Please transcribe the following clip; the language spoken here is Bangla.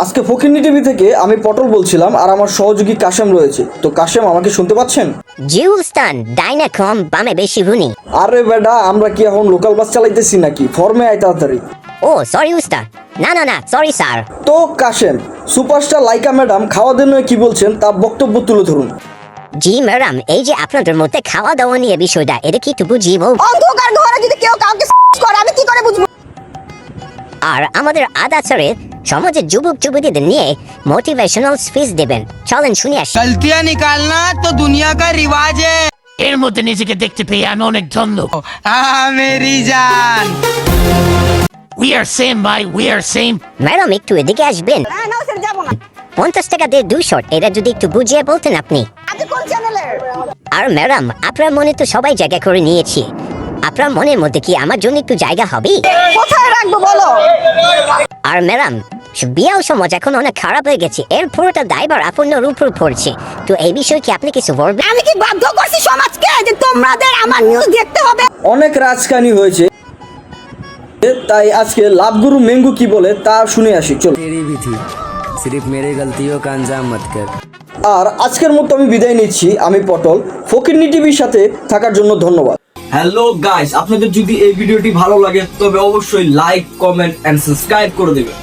আজকে ফকিরনি টিভি থেকে আমি পটল বলছিলাম আর আমার সহযোগী কাশেম রয়েছে। তো কাশেম আমাকে শুনতে পাচ্ছেন? জি উস্তাদ, ডাইনা কম বামে বেশি হুনি। আরে বেডা, আমরা কি এখন লোকাল বাস চালাইতেছি নাকি? ফর্মে আয় তাড়াতাড়ি। ও সরি উস্তাদ, না সরি স্যার। তো কাশেম, সুপারস্টার লাইকা ম্যাডাম খাওয়া দাওয়া কি বলছেন তা বক্তব্য তুলে ধরুন। জি ম্যাডাম, এই যে আপনাদের মধ্যে খাওয়া দাওয়া নিয়ে বিষয়টা, এটা কি একটু বুঝিয়ে বলবো? অন্ধকার ঘরে যদি কেউ কাউকে করে আমি কি করে বুঝবো? আর আমাদের আদাচরে সমাজের যুবক যুবতীদের নিয়ে মোটিভেশনাল স্পিচ দেবেন, চলেন শুনে আসি। गलतियां निकालना तो दुनिया का रिवाज है। এর মধ্যে নিজেকে দেখতে পেয়ে আমি অনেক ধন্য। मेरी जान। We are same ভাই, we are same। ম্যাডাম একটু এদিকে আসবেন। না না স্যার যাবো না। 50 টাকা দিয়ে 2 শট, এটা যদি একটু বুঝিয়ে বলতেন আপনি। আপনি কোন চ্যানেলের? আর ম্যাডাম, আপনার মনে তো সবাই জায়গা করে নিয়েছি, আপনার মনের মধ্যে কি আমার জন্য একটু জায়গা হবে? কোথায় রাখবো বলো? আর ম্যাডাম, বিয়াও সমাজ এখন অনেক খারাপ হয়ে গেছে, এর পুরোটা দায়ভার আপনার উপর পড়ছে। তো এই বিষয়ে কি আপনি কিছু বলবেন? আমি কি বাধ্য করছি সমাজকে যে তোমাদের আমার নিউজ দেখতে হবে? অনেক রাজকানি হয়েছে, তাই আজকে লাভগুরু মেঙ্গু কি বলে তা শুনে আসি, চলো। तेरी भी थी, सिर्फ मेरे गलतियों का अंजाम मत कर। আর আজকের মতো আমি বিদায় নিচ্ছি। আমি পটল। ফকিরনি টিভির সাথে থাকার জন্য ধন্যবাদ। হ্যালো গাইস, আপনাদের যদি এই ভিডিওটি ভালো লাগে তবে অবশ্যই লাইক, কমেন্ট এন্ড সাবস্ক্রাইব করে দেবেন।